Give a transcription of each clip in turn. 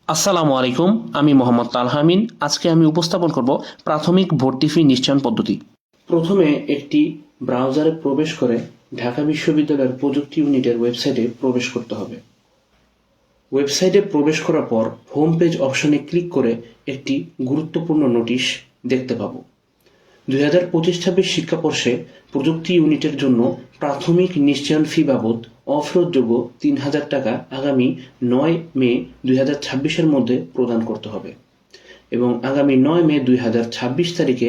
আসসালামু আলাইকুম, আমি মোহাম্মদ তালহা আমিন। আজকে আমি উপস্থাপন করব প্রাথমিক ভর্তি ফি নিশ্চয়ন পদ্ধতি। প্রথমে একটি ব্রাউজারে প্রবেশ করে ঢাকা বিশ্ববিদ্যালয়ের প্রযুক্তি ইউনিটের ওয়েবসাইটে প্রবেশ করতে হবে। ওয়েবসাইটে প্রবেশ করার পর হোম পেজ অপশনে ক্লিক করে একটি গুরুত্বপূর্ণ নোটিশ দেখতে পাবো। 2025-26 শিক্ষাবর্ষে প্রযুক্তি ইউনিটের জন্য প্রাথমিক নিশ্চয়ন ফি বাবদ অফেরতযোগ্য 3,000 টাকা আগামী 9 মে 2026-এর মধ্যে প্রদান করতে হবে এবং আগামী 9 মে 2026 তারিখে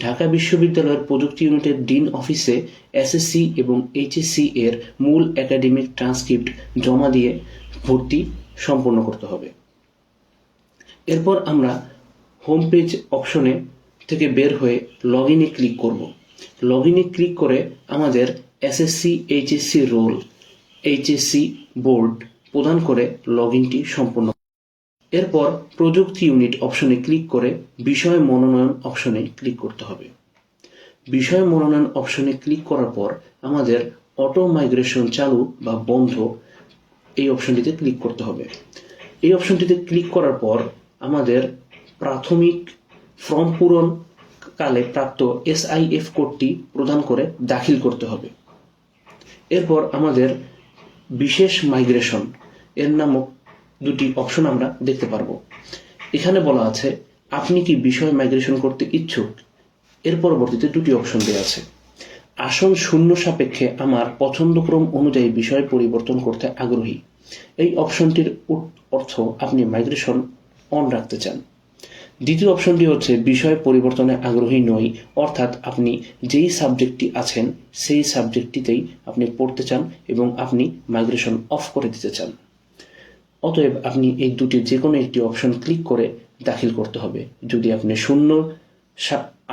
ঢাকা বিশ্ববিদ্যালয়ের প্রযুক্তি ইউনিটের ডিন অফিসে এসএসসি এবং এইচএসসি এর মূল একাডেমিক ট্রান্সক্রিপ্ট জমা দিয়ে ভর্তি সম্পন্ন করতে হবে। এরপর আমরা হোম পেজ অপশনে থেকে বের হয়ে লগ ইনে ক্লিক করব। লগ ইনে ক্লিক করে আমাদের SSC HSC role HSC board প্রদান করে লগ ইনটি সম্পন্ন। এরপর প্রযুক্তি ইউনিট অপশনে ক্লিক করে বিষয় মনোনয়ন অপশনে ক্লিক করতে হবে। বিষয় মনোনয়ন অপশনে ক্লিক করার পর আমাদের অটো মাইগ্রেশন চালু বা বন্ধ এই অপশনটিতে ক্লিক করতে হবে। এই অপশনটিতে ক্লিক করার পর আমাদের প্রাথমিক ফর্ম পূরণ কালে প্রাপ্ত SIF কোডটি প্রদান করে দাখিল করতে হবে। এরপর আমাদের বিশেষ মাইগ্রেশন এর নামক দুটি অপশন আমরা দেখতে পারবো। এখানে বলা আছে আপনি কি বিষয় মাইগ্রেশন করতে ইচ্ছুক। এর পরবর্তীতে দুটি অপশন দেওয়া আছে। আসন শূন্য সাপেক্ষে আমার পছন্দক্রম অনুযায়ী বিষয় পরিবর্তন করতে আগ্রহী। এই অপশনটির অর্থ আপনি মাইগ্রেশন অন রাখতে চান। দ্বিতীয় অপশনটি হচ্ছে বিষয় পরিবর্তনে আগ্রহী নই, অর্থাৎ আপনি যেই সাবজেক্টটি আছেন সেই সাবজেক্টটিতেই আপনি পড়তে চান এবং আপনি মাইগ্রেশন অফ করে দিতে চান। অতএব আপনি এই দুটির যে কোনো একটি অপশন ক্লিক করে দাখিল করতে হবে। যদি আপনি শূন্য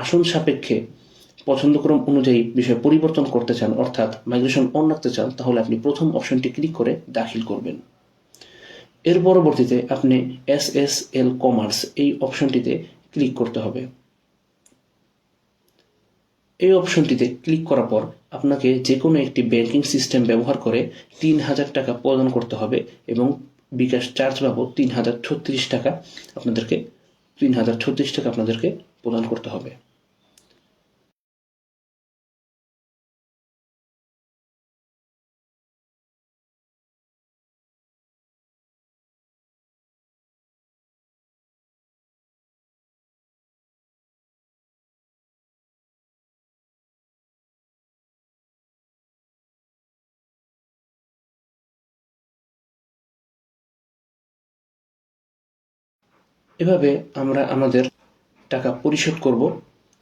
আসন সাপেক্ষে পছন্দক্রম অনুযায়ী বিষয় পরিবর্তন করতে চান, অর্থাৎ মাইগ্রেশন অন রাখতে চান, তাহলে আপনি প্রথম অপশনটি ক্লিক করে দাখিল করবেন। এর পরবর্তীতে আপনি SSL কমার্স এই অপশনটিতে ক্লিক করতে হবে। এই অপশনটিতে ক্লিক করার পর আপনাকে যে কোনো একটি ব্যাংকিং সিস্টেম ব্যবহার করে 3,000 টাকা প্রদান করতে হবে এবং বিকাশ চার্জ বাবদ 3,036 টাকা আপনাদেরকে প্রদান করতে হবে। এভাবে আমরা আমাদের টাকা পরিশোধ করব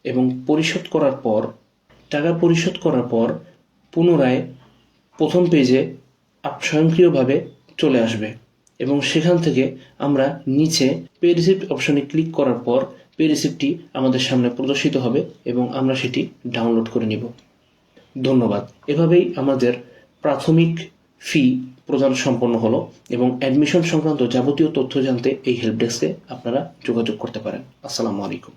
এবং টাকা পরিশোধ করার পর পুনরায় প্রথম পেজে স্বয়ংক্রিয়ভাবে চলে আসবে এবং সেখান থেকে আমরা নিচে পে রিসিপ্ট অপশনে ক্লিক করার পর পে রিসিপ্টটি আমাদের সামনে প্রদর্শিত হবে এবং আমরা সেটি ডাউনলোড করে নিব। ধন্যবাদ। এভাবেই আমাদের প্রাথমিক ফি প্রদান সম্পন্ন হলো এবং অ্যাডমিশন সংক্রান্ত যাবতীয় তথ্য জানতে এই হেল্প ডেস্কে আপনারা যোগাযোগ করতে পারেন। আসসালামু আলাইকুম।